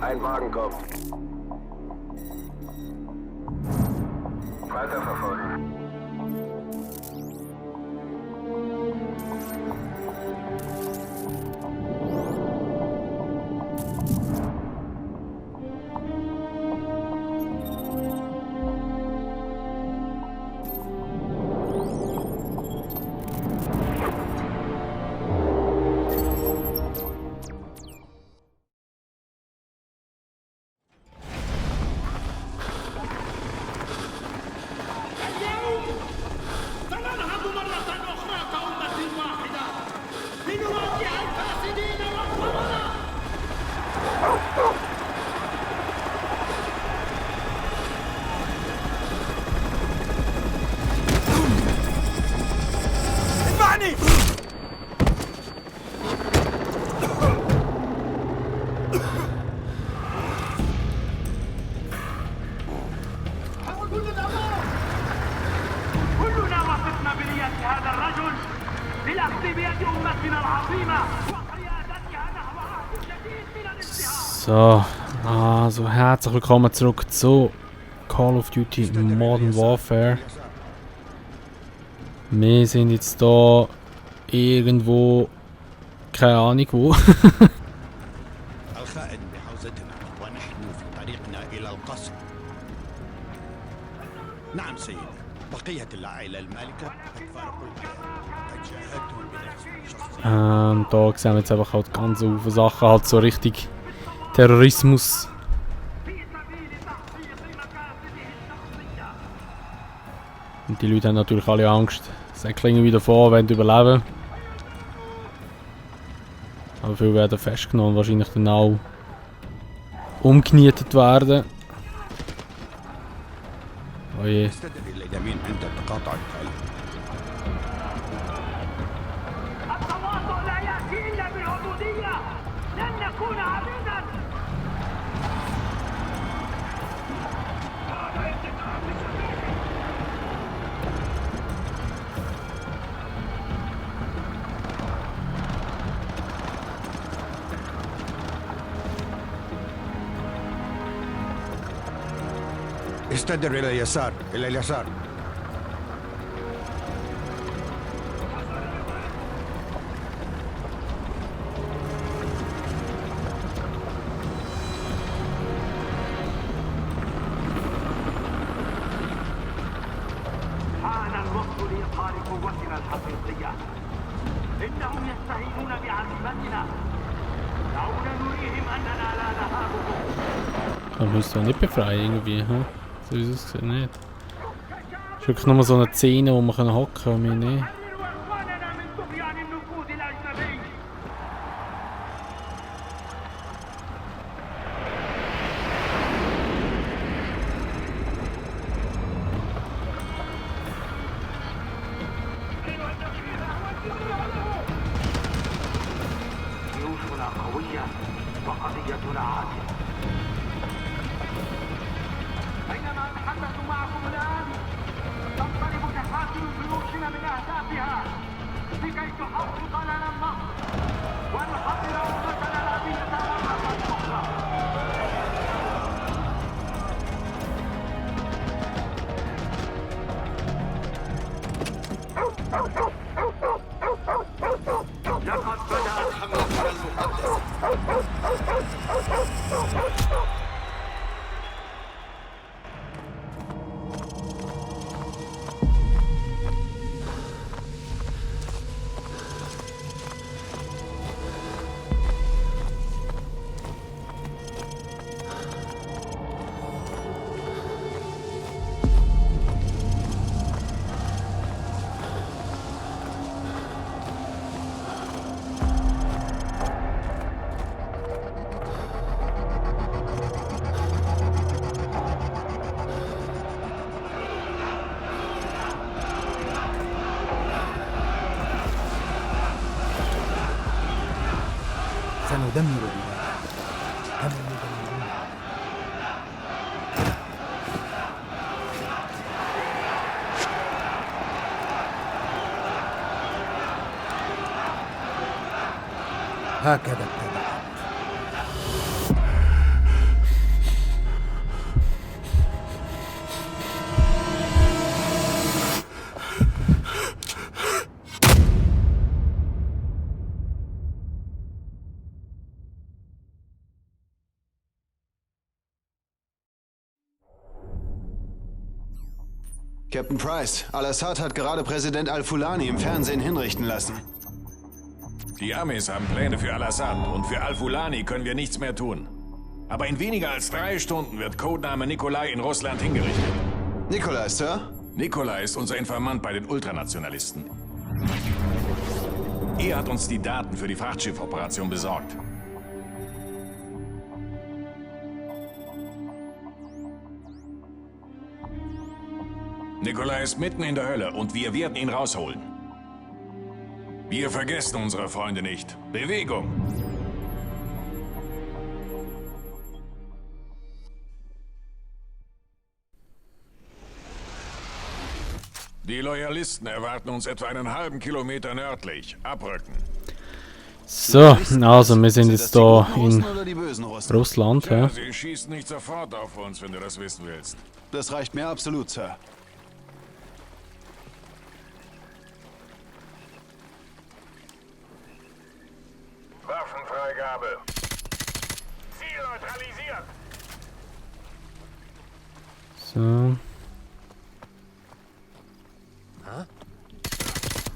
Ein Wagen kommt. Weiterverfolgen. So, also herzlich willkommen zurück zu Call of Duty Modern Warfare. Wir sind jetzt hier irgendwo, keine Ahnung wo. Da sehen wir jetzt einfach halt ganz viele Sachen, halt so richtig Terrorismus. Und die Leute haben natürlich alle Angst. Säcklinge wieder vor, wollen überleben. Aber viele werden festgenommen, wahrscheinlich dann auch umgenietet werden. Oh je. استدر إلى اليسار، إلى اليسار. حان الوقت لإظهار قوتنا الحقيقية. إنهم يستهينون بعزيمتنا. دعونا نريهم أننا لا نهابهم. Man müsste doch nicht befreien irgendwie, hm? So ist es nicht. Es ist wirklich nur so eine Szene, wo man hocken kann, mir nicht. جيوشنا قوية وقضيتنا عادلة. بينما أتحدث معكم الآن تضطرب تحاكم جيوشنا من أهدافها لكي تحقق لنا النصر ونحضر أمتنا الأبية مرة أخرى. لقد بدأت حملتنا المقدسة. سندمر بلادنا كما يدمرون. هكذا ابتدأت. Captain Price, Al-Assad hat gerade Präsident Al-Fulani im Fernsehen hinrichten lassen. Die Amis haben Pläne für Al-Assad und für Al-Fulani können wir nichts mehr tun. Aber in weniger als 3 Stunden wird Codename Nikolai in Russland hingerichtet. Nikolai, Sir? Nikolai ist unser Informant bei den Ultranationalisten. Er hat uns die Daten für die Frachtschiffoperation besorgt. Nikolai ist mitten in der Hölle und wir werden ihn rausholen. Wir vergessen unsere Freunde nicht. Bewegung! Die Loyalisten erwarten uns etwa einen halben Kilometer nördlich. Abrücken. So, also wir sind jetzt da Die guten in Russen oder die bösen Russen? Russland. Ja, Ja. sie schießen nicht sofort auf uns, wenn du das wissen willst. Das reicht mir absolut, Sir. Waffenfreigabe. Ziel neutralisiert. So.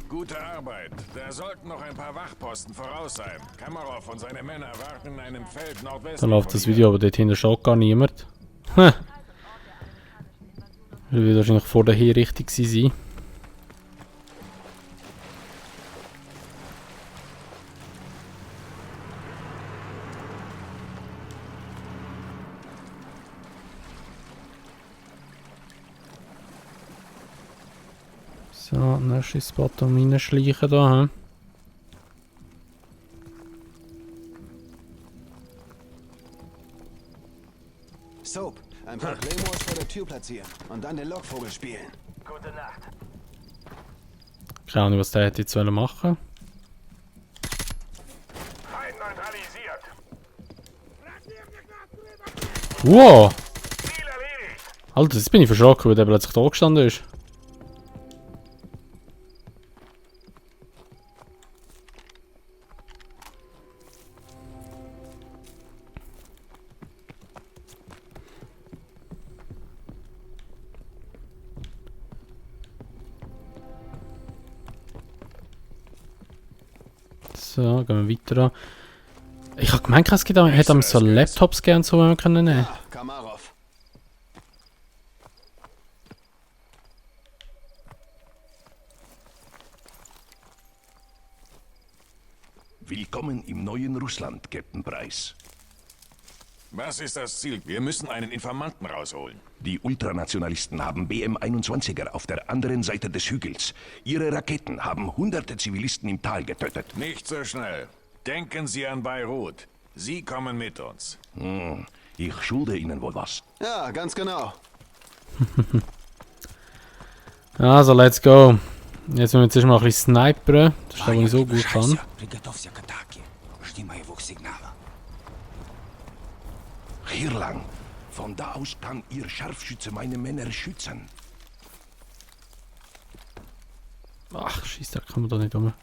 Gute Arbeit. Da sollten noch ein paar Wachposten voraus sein. Kamarov und seine Männer warten in einem Feld nordwestlich. Da läuft das Video, aber dort hinten schaut gar niemand. Hm. Wird wahrscheinlich vor der Hinrichtung sein. So, nächster Spot um reinschleichen da. Hm? Soap, ein paar Claymores vor der Tür platzieren und dann den Lockvogel spielen. Gute Nacht. Keine Ahnung, was der hätte jetzt machen. Feind neutralisiert. Wow! Ziel erledigt. Alter, jetzt bin ich verschrocken, weil der plötzlich da gestanden ist. So, gehen wir weiter an. Ich habe gemeint, es gibt hätte so Laptops gern so nehmen können. Kamarov. Willkommen im neuen Russland, Captain Price. Was ist das Ziel? Wir müssen einen Informanten rausholen. Die Ultranationalisten haben BM-21er auf der anderen Seite des Hügels. Ihre Raketen haben hunderte Zivilisten im Tal getötet. Nicht so schnell. Denken Sie an Beirut. Sie kommen mit uns. Ich schulde Ihnen wohl was. Ja, ganz genau. Also, let's go. Jetzt müssen wir zuerst mal ein bisschen snipern. Das ist das, was ich so gut kann. Приготовься к атаке. Жди моего сигнала. Hier lang. Von da aus kann Ihr Scharfschütze meine Männer schützen. Ach, scheiße, da kann man da nicht um.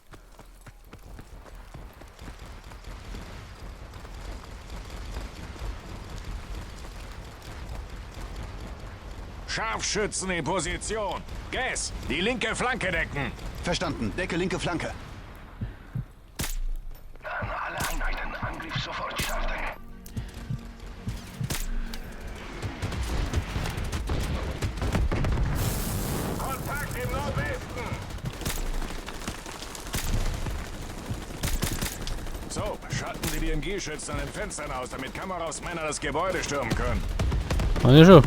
Scharfschützen in Position. Gas, die linke Flanke decken. Verstanden. Decke linke Flanke. An alle Einheiten, Angriff sofort starten. Kontakt im Nordwesten. So, schalten Sie die MG-Schützen an den Fenstern aus, damit Kameras Männer das Gebäude stürmen können. Kann ich schon.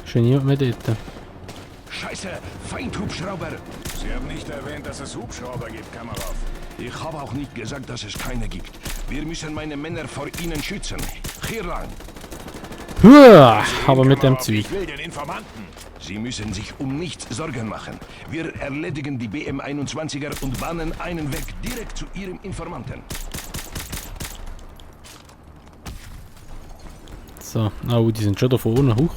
Ist ja niemand mehr dort. Scheiße, Feindhubschrauber. Sie haben nicht erwähnt, dass es Hubschrauber gibt, Kamarov. Ich habe auch nicht gesagt, dass es keine gibt. Wir müssen meine Männer vor ihnen schützen. Hier lang. Huah, aber mit dem Zeug. Ich will den Informanten. Sie müssen sich um nichts Sorgen machen. Wir erledigen die BM-21er und bahnen einen Weg direkt zu Ihrem Informanten. So, oh, die sind schon da vorne hoch.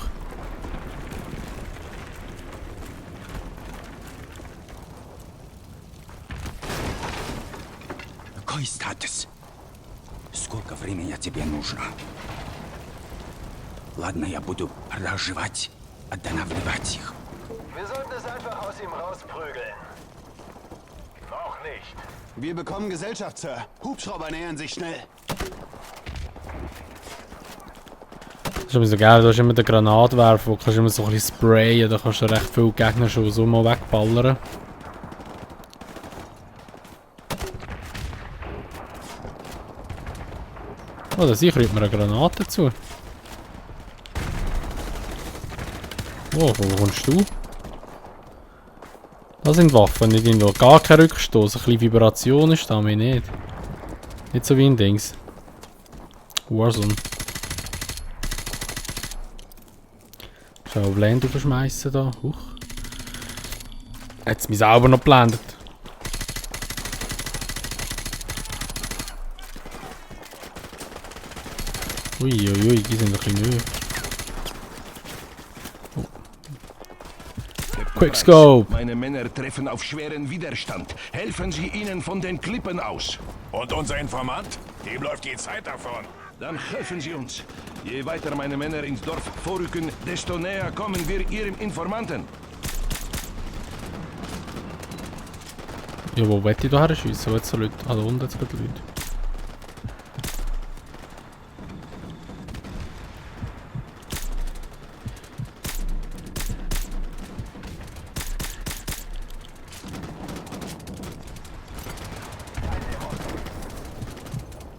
Какой статус? Сколько Сколько времени тебе нужно? Ладно, я буду разжевать, останавливать их. Wir sollten es einfach aus ihm rausprügeln. Noch nicht. Wir bekommen Gesellschaft, Sir. Hubschrauber nähern sich schnell. Das ist immer so geil, da ist immer der Granatwerfer, wo kannst du immer so ein bisschen sprayen, da kannst du recht viele Gegner schon so mal wegballern. Oh, da sicher rührt mir eine Granate zu. Oh, wo kommst du? Das sind Waffen, nicht irgendwo. Gar kein Rückstoß, ein bisschen Vibration ist da, mir nicht. Nicht so wie ein Dings. Warzone. Schau, Blende verschmeißen da. Huch. Hat's mich selber noch geblendet. Uiuiui, die sind ein bisschen höher. Oh. Quickscope! Meine Männer treffen auf schweren Widerstand. Helfen Sie ihnen von den Klippen aus. Und unser Informant? Dem läuft die Zeit davon. Dann helfen Sie uns. Je weiter meine Männer ins Dorf vorrücken, desto näher kommen wir Ihrem Informanten. Ja, wo will ich da her schiessen? Wo jetzt so Leute? Ah, da unten jetzt gerade Leute.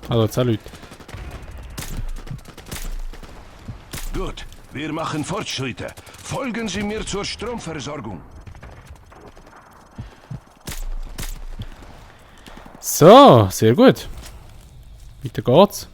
Ah, da jetzt auch Leute. Gut, wir machen Fortschritte. Folgen Sie mir zur Stromversorgung. So, sehr gut. Weiter geht's.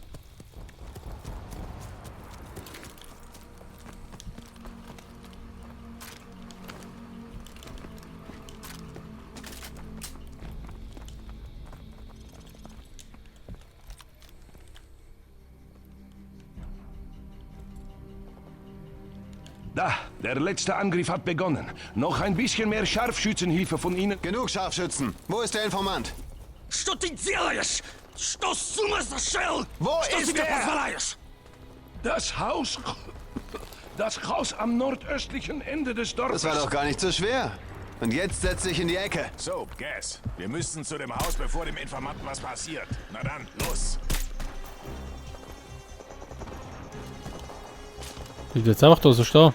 Da, der letzte Angriff hat begonnen. Noch ein bisschen mehr Scharfschützenhilfe von Ihnen. Genug Scharfschützen. Wo ist der Informant? Что ты делаешь? Что с ума сошел? Wo Что ist себе er? позволяешь? Das Haus am nordöstlichen Ende des Dorfes. Das war doch gar nicht so schwer. Und jetzt setz dich in die Ecke. Soap, Gas. Wir müssten zu dem Haus, bevor dem Informanten was passiert. Na dann, los. Ich will jetzt einfach da so stehen.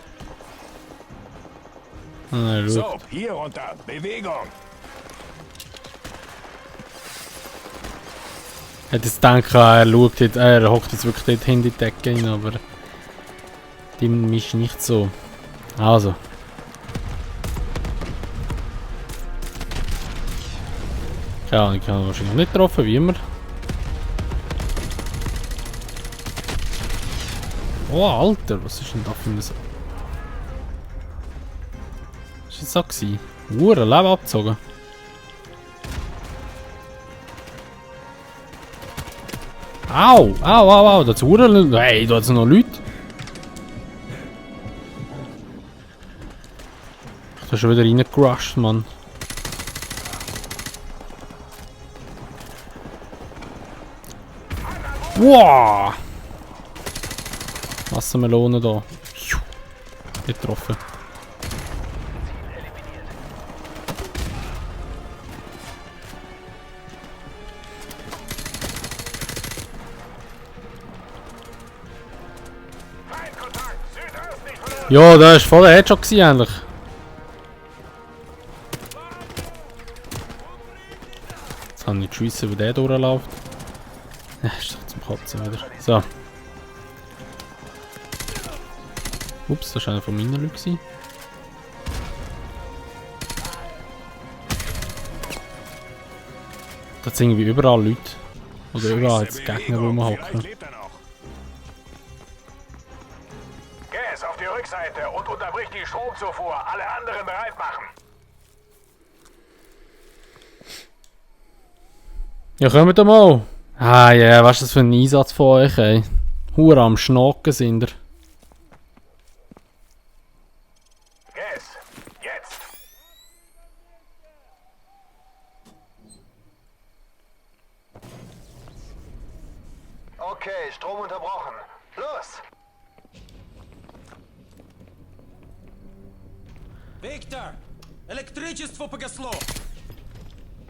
Nein, schau. Soap, hier runter. Bewegung. Ich hätte jetzt gedacht, er schaut jetzt, er hockt jetzt wirklich dort hinter die Decke rein, aber dem ist nicht so. Also. Keine Ahnung, ich habe ihn wahrscheinlich nicht getroffen, wie immer. Oh, Alter, was ist denn da für ein... Was war das so gewesen? Leben abgezogen. Au, au, au, au, da hat's Uhren. Hey, da hat's noch Leute. Ich bin schon wieder reingerusht, Mann. Wow! Wassermelone da. Nicht getroffen. Feindkontakt, südöstlich von uns. Ja, da ist voll der Headshot gewesen, eigentlich. Jetzt kann ich nicht schiessen, wie der durchläuft. Ja, ist doch zum Kotzen wieder. So. Ups, das war einer von meinen Leuten gewesen. Da sind irgendwie überall Leute. Oder überall jetzt Gegner rumhocken. Vielleicht lebt er noch. Gas auf die Rückseite und unterbrich die Stromzufuhr. Alle anderen bereit machen. Ja, kommt doch mal! Ah ja, yeah, was ist das für ein Einsatz von euch, ey? Hure am Schnacken sind ihr. Gas, jetzt. Strom unterbrochen. Los! Виктор! Электричество погасло!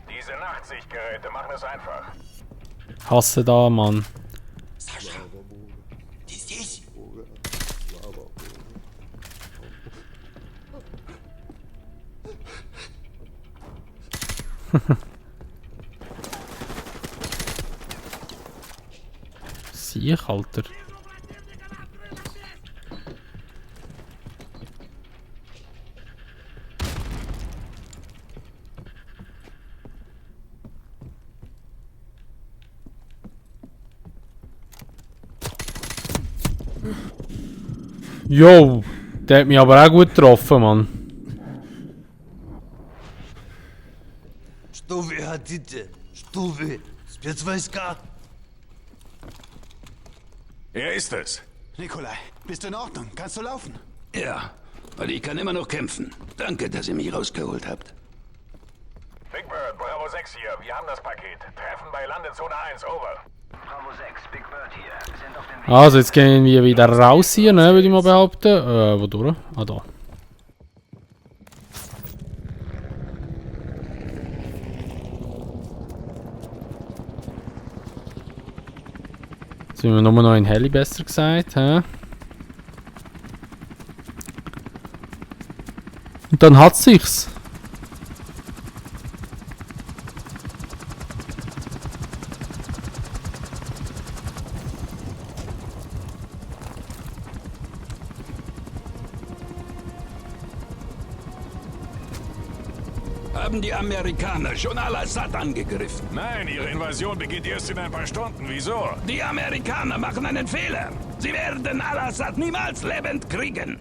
Diese Nachtsichtgeräte machen es einfach. Hasse da, Mann. Саша! Ты здесь? Siech, Alter. Jo, der hat mich aber auch gut getroffen, Mann. Что вы хотите? Что вы? Спецвойска? Er ist es. Nikolai, bist du in Ordnung? Kannst du laufen? Ja, weil ich kann immer noch kämpfen. Danke, dass ihr mich rausgeholt habt. Big Bird, Bravo 6 hier. Wir haben das Paket. Treffen bei Landezone 1, over. Bravo 6, Big Bird hier. Wir sind auf dem Weg. Also, jetzt gehen wir wieder raus hier, ne, würde ich mal behaupten. Wodurch? Ah, da. Jetzt sind wir nur noch in Heli, besser gesagt, hä? Und dann hat's sich's. Haben die Amerikaner schon Al-Assad angegriffen? Nein, ihre Invasion beginnt erst in ein paar Stunden. Wieso? Die Amerikaner machen einen Fehler. Sie werden Al-Assad niemals lebend kriegen.